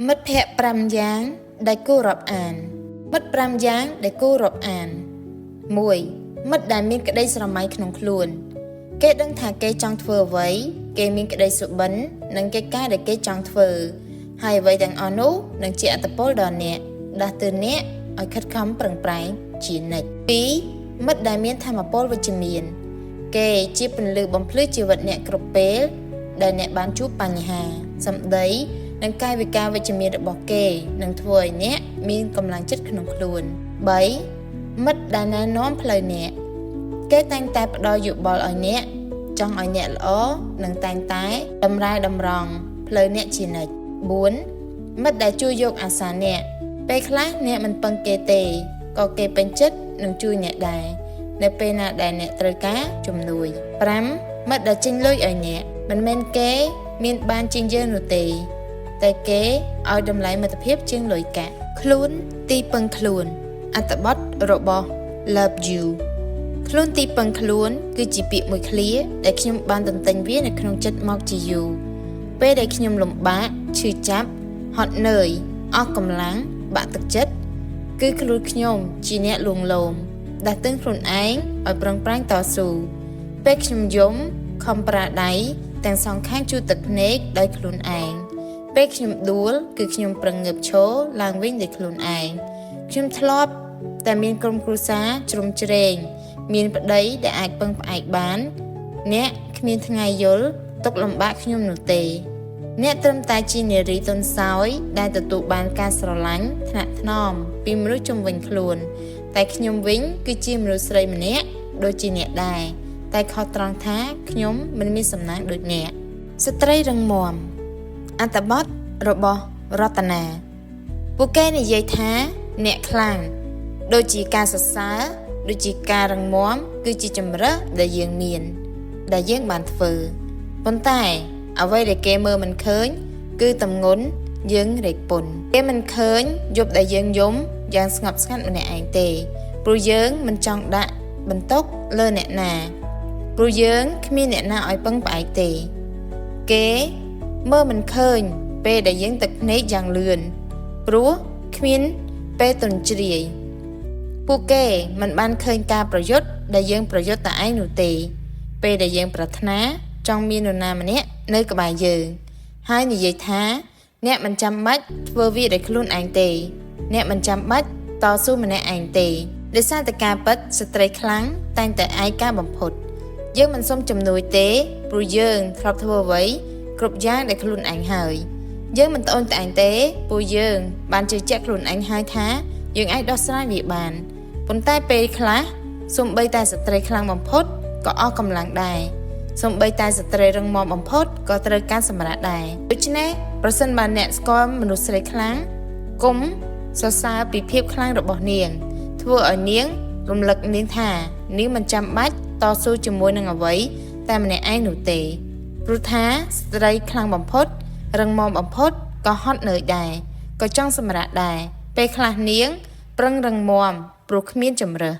មិត្តភក្តិ5យ៉ាងដែលគួររាប់អានមិត្ត5យ៉ាងដែលគួររាប់អាន1មិត្តដែលមានក្តីស្រមៃក្នុងខ្លួនគេដឹងថាគេចង់ធ្វើអ្វីគេមានក្តីសុបិននិងកិច្ចការដែលគេចង់ធ្វើហើយអ្វីទាំងអស់នោះនឹងជាអត្តពលដល់អ្នកដាស់តឿនអ្នកឲ្យខិតខំប្រឹងប្រែងជានិច្ច2មិត្តដែលមានថាមពលវិជ្ជមានគេជាពន្លឺបំភ្លឺជីវិតអ្នកគ្រប់ពេលដែលអ្នកបានជួបបញ្ហាសម្ដីនិងកាយវិការវិជ្ជមានរបស់គេនឹងធ្វើឲ្យអ្នកមានកម្លាំងចិត្តក្នុងខ្លួន3មិត្តដែលណែនាំផ្លូវអ្នកគេតែងតែផ្ដល់យោបល់ឲ្យអ្នកចង់ឲ្យអ្នកល្អនិងតែងតែតម្រែតម្រង់ផ្លូវអ្នកជានិច្ច4មិត្តដែលជួយយកអាសាអ្នកពេលខ្លះអ្នកមិនពឹងគេទេក៏គេពេញចិត្តនឹងជួយអ្នកដែរនៅពេលណាដែលអ្នកត្រូវការជំនួយ5មិត្តដែលចេញលុយឲ្យអ្នកមិនមែនគេមានបានជាងយើងនោះទេតែគេឲ្យតម្លៃមិត្តភាពជាងលុយកាក់ខ្លួនទីពឹងខ្លួនអត្ថបទរបស់ Love You ខ្លួនទីពឹងខ្លួនគឺជាពាក្យមួយឃ្លាដែលខ្ញុំបានទន្ទិញវានៅក្នុងចិត្តមកជាយូរពេលដែលខ្ញុំលំបាកឈឺចាប់ហត់នឿយអស់កម្លាំងបាក់ទឹកចិត្តគឺខ្លួនខ្ញុំជាអ្នកលួងលោមដាស់តឿនខ្លួនឯងឲ្យប្រឹងប្រែងតស៊ូពេលខ្ញុំយំខំប្រាដៃទាំងសងខាងជួទឹកភ្នែកដោយខ្លួនឯងពេលខ្ញុំដួលគឺខ្ញុំប្រឹងងើបឈរឡើងវិញដោយខ្លួនឯងខ្ញុំធ្លាប់តែមានក្រុមគ្រួសារជ្រុំជ្រែងមានប្តីដែលអាចពឹងផ្អែកបានអ្នកគ្មានថ្ងៃយល់ទុកលំបាកខ្ញុំនោះទេអ្នកត្រឹមតែជានារីទន់សោយដែលទទួលបានការស្រឡាញ់ថ្នាក់ថ្នមពីមនុស្សជុំវិញខ្លួនតែខ្ញុំវិញគឺជាមនុស្សស្រីម្នាក់ដូចជាអ្នកដែរតែខុសត្រង់ថាខ្ញុំមិនមានសំណាងដូចអ្នកស្ត្រីរឹងមាំអត្ថបទរបស់រតនាពួកគេនិយាយថាអ្នកខ្លាំងដូចជាការសរសើរដូចជាការរឹងមាំគឺជាជំរើសដែលយើងមានដែលយើងបានធ្វើប៉ុន្តែអ្វីដែលគេមើលមិនឃើញគឺតម្ងន់យើងរែកពុនគេមិនឃើញយប់ដែលយើងយំយ៉ាងស្ងប់ស្ងាត់ម្នាក់ឯងទេព្រោះយើងមិនចង់ដាក់បន្ទុកលើអ្នកណាព្រោះយើងគ្មានអ្នកណាឲ្យពឹងផ្អែកទេគេមើលមិនឃើញពេលដែលយើងទឹកភ្នែកយ៉ាងលឿនព្រោះគ្មានពេលទន់ជ្រាយពួកគេមិនបានឃើញការប្រយុទ្ធដែលយើងប្រយុទ្ធតែឯងនោះទេពេលដែលយើងប្រាថ្នាចង់មាននរណាម្នាក់នៅក្បែរយើងហើយនិយាយថាអ្នកមិនចាំបាច់ធ្វើវាដោយខ្លួនឯងទេអ្នកមិនចាំបាច់តស៊ូម្នាក់ឯងទេដោយសារតែការពិតស្ត្រីខ្លាំងតែងតែឯកាបំផុតយើងមិនសុំជំនួយទេព្រោះយើងធ្លាប់ធ្វើអ្វីគ្រប់យ៉ាងដែលខ្លួនឯងហើយយើងមិនត្អូញត្អែរទេព្រោះយើងបានជឿជាក់ខ្លួនឯងហើយថាយើងអាចដោះស្រាយវាបានប៉ុន្តែពេលខ្លះសូម្បីតែស្ត្រីខ្លាំងបំផុតក៏អស់កម្លាំងដែរសូម្បីតែស្ត្រីរឹងមាំបំផុតក៏ត្រូវការសម្រាប់ដែរដូច្នេះប្រសិនបើអ្នកស្គាល់មនុស្សស្រីខ្លាំងកុំសរសើរពីភាពខ្លាំងរបស់នាងធ្វើឲ្យនាងរំលឹកនាងថានាងមិនចាំបាច់តស៊ូជាមួយនឹងអ្វីតែម្នាក់ឯងនោះទេព្រោះថាស្ត្រីខ្លាំងបំផុតរឹងមាំបំផុតក៏ហត់នឿយដែរក៏ចង់សម្រាកដែរពេលខ្លះនាងប្រឹងរឹងមាំព្រោះគ្មានជម្រើស